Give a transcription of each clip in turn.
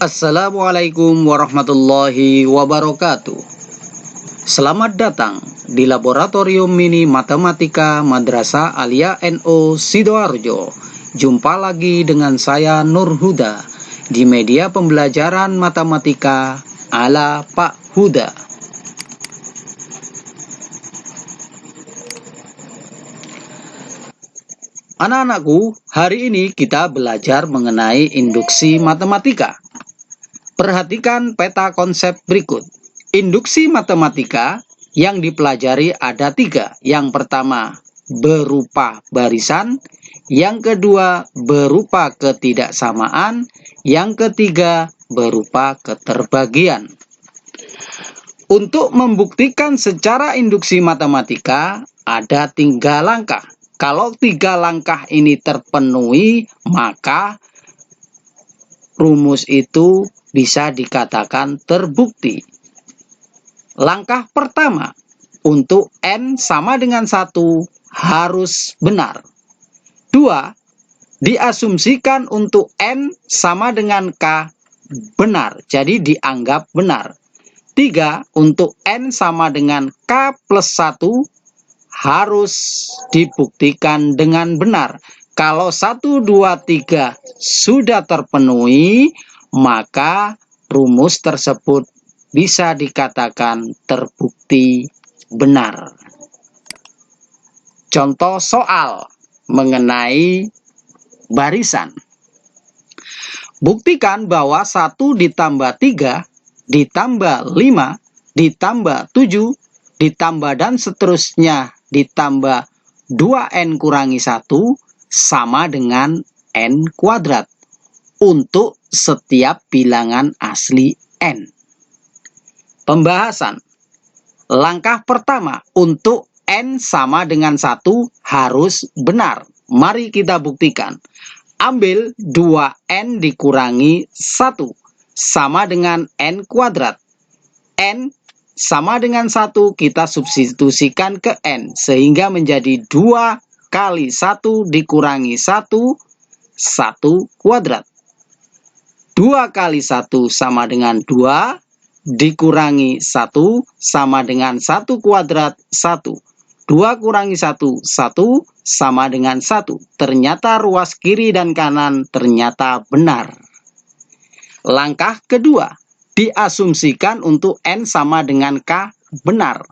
Assalamualaikum warahmatullahi wabarakatuh. Selamat datang di Laboratorium Mini Matematika Madrasah Aliyah NU Sidoarjo. Jumpa lagi dengan saya Nur Huda di media pembelajaran matematika ala Pak Huda. Anak-anakku, hari ini kita belajar mengenai induksi matematika. Perhatikan peta konsep berikut. Induksi matematika yang dipelajari ada 3. Yang pertama, berupa barisan. Yang kedua, berupa ketidaksamaan. Yang ketiga, berupa keterbagian. Untuk membuktikan secara induksi matematika, ada 3 langkah. Kalau 3 langkah ini terpenuhi, maka rumus itu bisa dikatakan terbukti. Langkah pertama, untuk N sama dengan 1 harus benar. 2, diasumsikan untuk N sama dengan K benar, jadi dianggap benar. 3, untuk N sama dengan K plus 1 harus dibuktikan dengan benar. Kalau 1, 2, 3 sudah terpenuhi, maka rumus tersebut bisa dikatakan terbukti benar. Contoh soal mengenai barisan. Buktikan bahwa 1 ditambah 3 ditambah 5 ditambah 7 ditambah dan seterusnya ditambah 2N kurangi 1 sama dengan N kuadrat untuk setiap bilangan asli N. Pembahasan. Langkah pertama, untuk N sama dengan 1 harus benar. Mari kita buktikan. Ambil 2N dikurangi 1 sama dengan N kuadrat. N sama dengan 1 kita substitusikan ke N sehingga menjadi 2 kali 1 dikurangi 1 kuadrat. 2 kali 1 sama dengan 2, dikurangi 1 sama dengan 1 kuadrat 1. 2 kurangi 1, 1 sama dengan 1. Ternyata ruas kiri dan kanan ternyata benar. Langkah kedua, diasumsikan untuk N sama dengan K benar.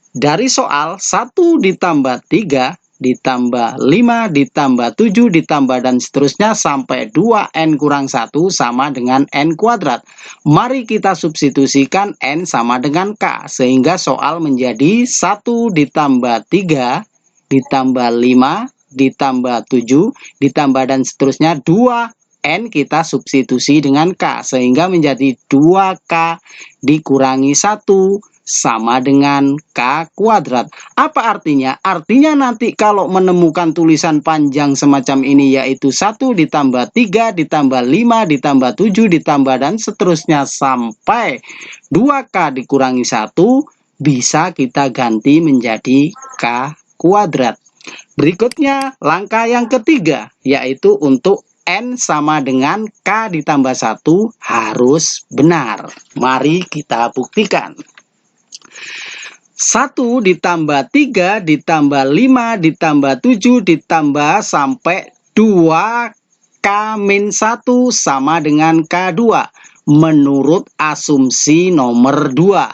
Dari soal 1 ditambah 3 ditambah 5 ditambah 7 ditambah dan seterusnya sampai 2N kurang 1 sama dengan N kuadrat. Mari kita substitusikan N sama dengan K sehingga soal menjadi 1 ditambah 3 ditambah 5 ditambah 7 ditambah dan seterusnya 2N kita substitusi dengan K sehingga menjadi 2K dikurangi 1 sama dengan K kuadrat. Apa artinya? Artinya nanti kalau menemukan tulisan panjang semacam ini yaitu 1 ditambah 3 ditambah 5 ditambah 7 ditambah dan seterusnya sampai 2K dikurangi 1 bisa kita ganti menjadi K kuadrat. Berikutnya langkah yang ketiga yaitu untuk N sama dengan K ditambah 1 harus benar. Mari kita buktikan. 1 ditambah 3 ditambah 5 ditambah 7 ditambah sampai 2K-1 sama dengan K2 menurut asumsi nomor 2.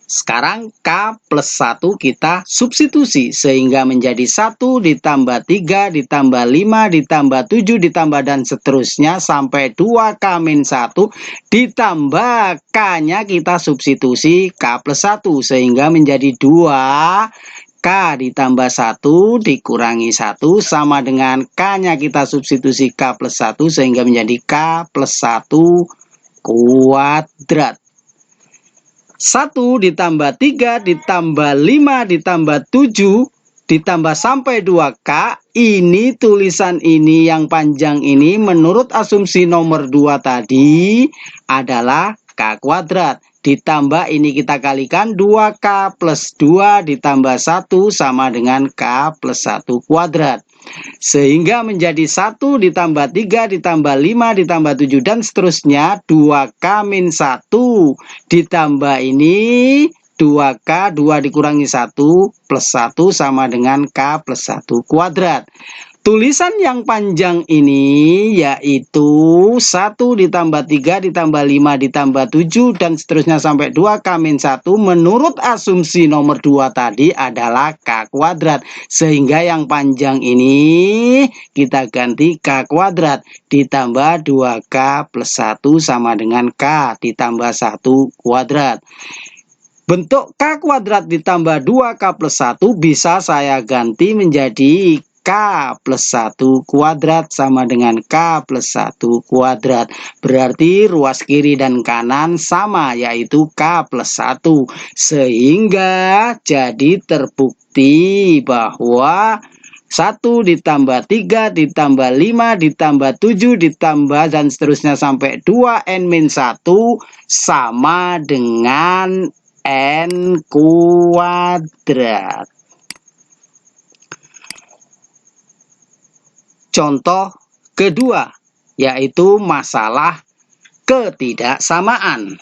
Sekarang K plus 1 kita substitusi sehingga menjadi 1 ditambah 3 ditambah 5 ditambah 7 ditambah dan seterusnya sampai 2K-1 ditambah K-nya kita substitusi K plus 1 sehingga menjadi 2K ditambah 1 dikurangi 1 sama dengan K-nya kita substitusi K plus 1 sehingga menjadi K plus 1 kuadrat. 1 ditambah 3 ditambah 5 ditambah 7 ditambah sampai 2K. Ini tulisan ini yang panjang ini menurut asumsi nomor 2 tadi adalah K kuadrat. Ditambah ini kita kalikan 2K plus 2 ditambah 1 sama dengan K plus 1 kuadrat. Sehingga menjadi 1 ditambah 3 ditambah 5 ditambah 7 dan seterusnya 2K min 1 ditambah ini 2K 2 dikurangi 1 plus 1 sama dengan K plus 1 kuadrat. Tulisan yang panjang ini yaitu 1 ditambah 3 ditambah 5 ditambah 7 dan seterusnya sampai 2K min 1 menurut asumsi nomor 2 tadi adalah K kuadrat. Sehingga yang panjang ini kita ganti K kuadrat ditambah 2K plus 1 sama dengan K ditambah 1 kuadrat. Bentuk K kuadrat ditambah 2K plus 1 bisa saya ganti menjadi K plus 1 kuadrat sama dengan K plus 1 kuadrat. Berarti ruas kiri dan kanan sama yaitu K plus 1. Sehingga jadi terbukti bahwa 1 ditambah 3 ditambah 5 ditambah 7 ditambah dan seterusnya sampai 2n-1 sama dengan n kuadrat. Contoh kedua, yaitu masalah ketidaksamaan.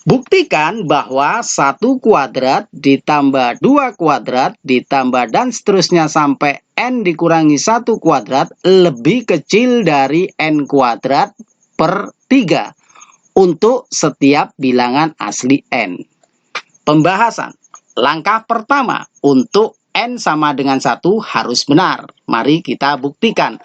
Buktikan bahwa 1 kuadrat ditambah 2 kuadrat ditambah dan seterusnya sampai n dikurangi 1 kuadrat lebih kecil dari n kuadrat per 3 untuk setiap bilangan asli n. Pembahasan. Langkah pertama, untuk n sama dengan 1 harus benar. Mari kita buktikan.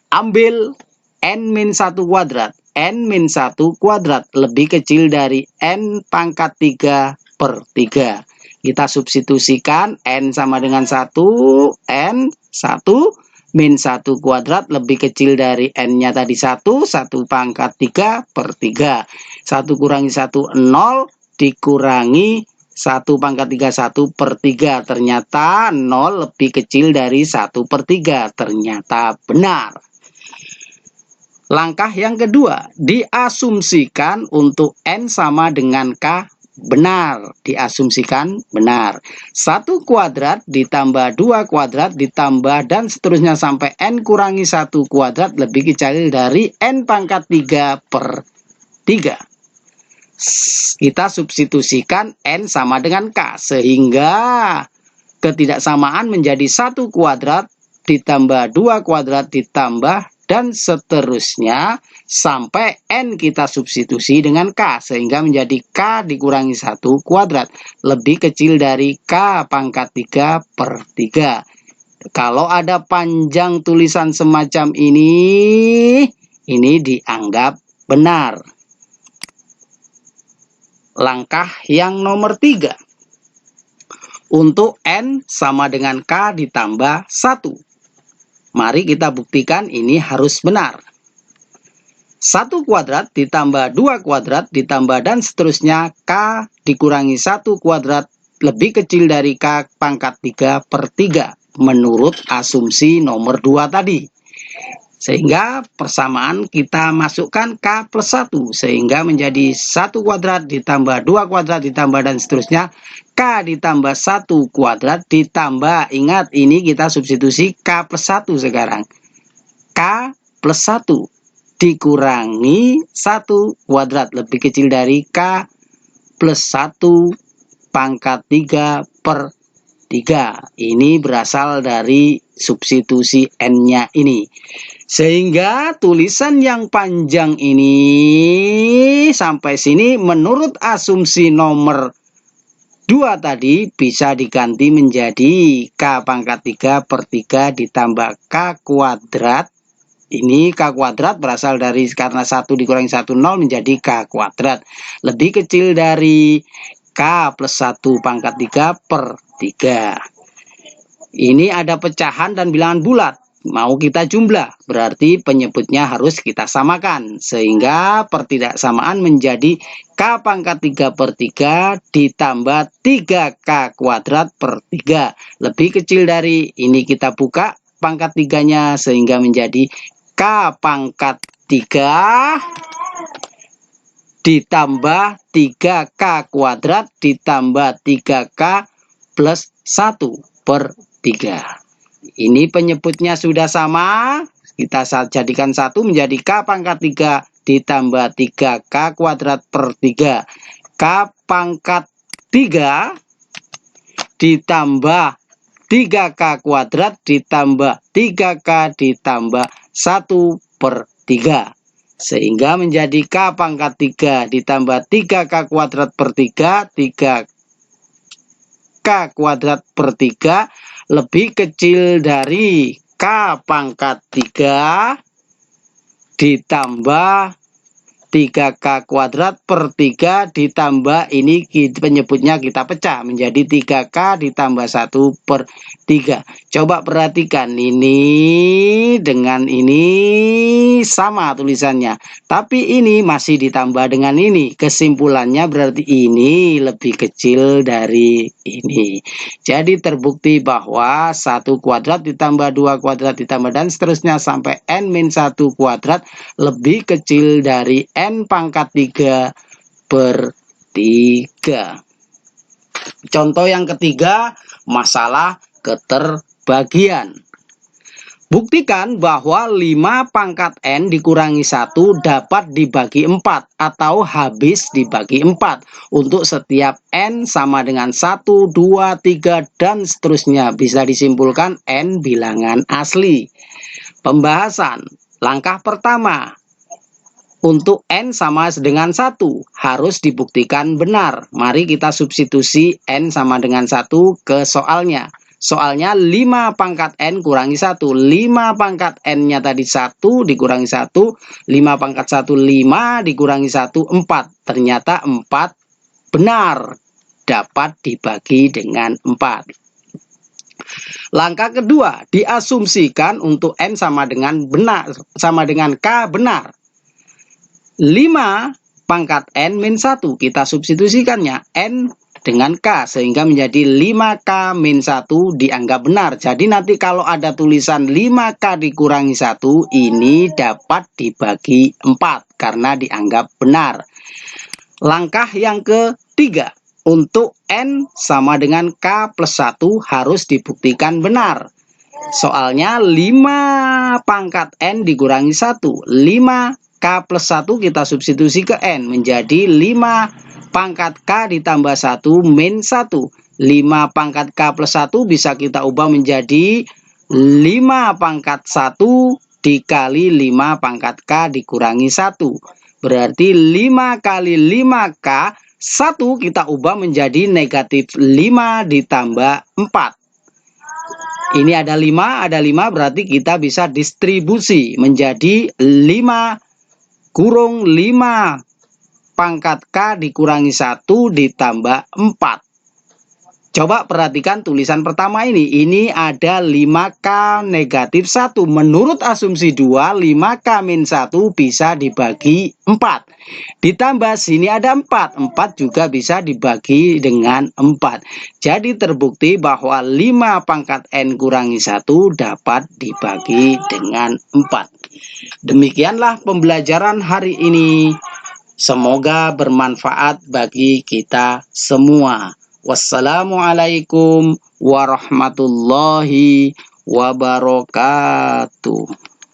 Ambil n-1 kuadrat. n-1 kuadrat lebih kecil dari n pangkat 3 per 3. Kita substitusikan n sama dengan 1. n 1 min 1 kuadrat lebih kecil dari n-nya tadi 1. 1 pangkat 3 per 3. 1 kurangi 1, 0 dikurangi 1 pangkat 3, 1 per 3. Ternyata 0 lebih kecil dari 1 per 3. Ternyata benar. Langkah yang kedua, diasumsikan untuk n sama dengan K benar. Diasumsikan benar. 1 kuadrat ditambah 2 kuadrat ditambah dan seterusnya sampai n kurangi 1 kuadrat lebih kecil dari n pangkat 3 per 3. Kita substitusikan n sama dengan K sehingga ketidaksamaan menjadi 1 kuadrat ditambah 2 kuadrat ditambah dan seterusnya sampai n kita substitusi dengan K sehingga menjadi K dikurangi 1 kuadrat lebih kecil dari K pangkat 3 per 3. Kalau ada panjang tulisan semacam ini dianggap benar. Langkah yang nomor 3. Untuk n sama dengan K ditambah 1. Mari kita buktikan ini harus benar. 1 kuadrat ditambah 2 kuadrat ditambah dan seterusnya K dikurangi 1 kuadrat lebih kecil dari K pangkat 3 per 3. Menurut asumsi nomor 2 tadi. Sehingga persamaan kita masukkan K plus 1. Sehingga menjadi 1 kuadrat ditambah 2 kuadrat ditambah dan seterusnya. K ditambah 1 kuadrat ditambah. Ingat ini kita substitusi K plus 1 sekarang. K plus 1 dikurangi 1 kuadrat lebih kecil dari K plus 1 pangkat 3 per 3. Ini berasal dari substitusi n-nya ini. Sehingga tulisan yang panjang ini sampai sini menurut asumsi nomor 2 tadi bisa diganti menjadi K pangkat 3 per 3 ditambah K kuadrat. Ini K kuadrat berasal dari karena 1 dikurangi 1, 0 menjadi K kuadrat. Lebih kecil dari K plus 1 pangkat 3 per 3. Ini ada pecahan dan bilangan bulat. Mau kita jumlah, berarti penyebutnya harus kita samakan. Sehingga pertidaksamaan menjadi K pangkat 3 per 3 ditambah 3K kuadrat per 3. Lebih kecil dari ini kita buka pangkat 3-nya sehingga menjadi K pangkat 3 ditambah 3K kuadrat ditambah 3K plus 1 per 3. Ini penyebutnya sudah sama. Kita jadikan 1 menjadi K pangkat 3 ditambah 3K kuadrat per 3. K pangkat 3 ditambah 3K kuadrat ditambah 3K ditambah 1 per 3. Sehingga menjadi K pangkat 3 ditambah 3K kuadrat per 3, 3K kuadrat per 3 lebih kecil dari K pangkat 3 ditambah 3K kuadrat per 3 ditambah ini penyebutnya kita pecah menjadi 3K ditambah 1 per 3. Coba perhatikan ini dengan ini sama tulisannya. Tapi ini masih ditambah dengan ini. Kesimpulannya berarti ini lebih kecil dari ini. Jadi terbukti bahwa 1 kuadrat ditambah 2 kuadrat ditambah dan seterusnya sampai N-1 kuadrat lebih kecil dari N pangkat 3 per 3. Contoh yang ketiga, masalah keterbagian. Buktikan bahwa 5 pangkat N dikurangi 1 dapat dibagi 4 atau habis dibagi 4 untuk setiap N sama dengan 1, 2, 3, dan seterusnya. Bisa disimpulkan N bilangan asli. Pembahasan. Langkah pertama. Untuk N sama dengan 1 harus dibuktikan benar. Mari kita substitusi N sama dengan 1 ke soalnya. Soalnya 5 pangkat N kurangi 1. 5 pangkat N-nya tadi 1 dikurangi 1. 5 pangkat 1, 5 dikurangi 1, 4. Ternyata 4 benar. Dapat dibagi dengan 4. Langkah kedua, diasumsikan untuk N sama dengan benar, sama dengan K benar. 5 pangkat N-1 kita substitusikannya N dengan K sehingga menjadi 5K-1 dianggap benar. Jadi nanti kalau ada tulisan 5K dikurangi 1 ini dapat dibagi 4 karena dianggap benar. Langkah yang ketiga, untuk N sama dengan K plus 1 harus dibuktikan benar. Soalnya 5 pangkat N dikurangi 1. 5 K plus 1 kita substitusi ke N menjadi 5 pangkat K ditambah 1 min 1. 5 pangkat K plus 1 bisa kita ubah menjadi 5 pangkat 1 dikali 5 pangkat K dikurangi 1. Berarti 5 kali 5K 1 kita ubah menjadi negatif 5 ditambah 4. Ini ada 5 berarti kita bisa distribusi menjadi 5 kurung 5 pangkat K dikurangi 1 ditambah 4. Coba perhatikan tulisan pertama ini. Ini ada 5K negatif 1. Menurut asumsi 2, 5K min 1 bisa dibagi 4. Ditambah sini ada 4. 4 juga bisa dibagi dengan 4. Jadi terbukti bahwa 5 pangkat N kurangi 1 dapat dibagi dengan 4. Demikianlah pembelajaran hari ini. Semoga bermanfaat bagi kita semua. Wassalamualaikum warahmatullahi wabarakatuh.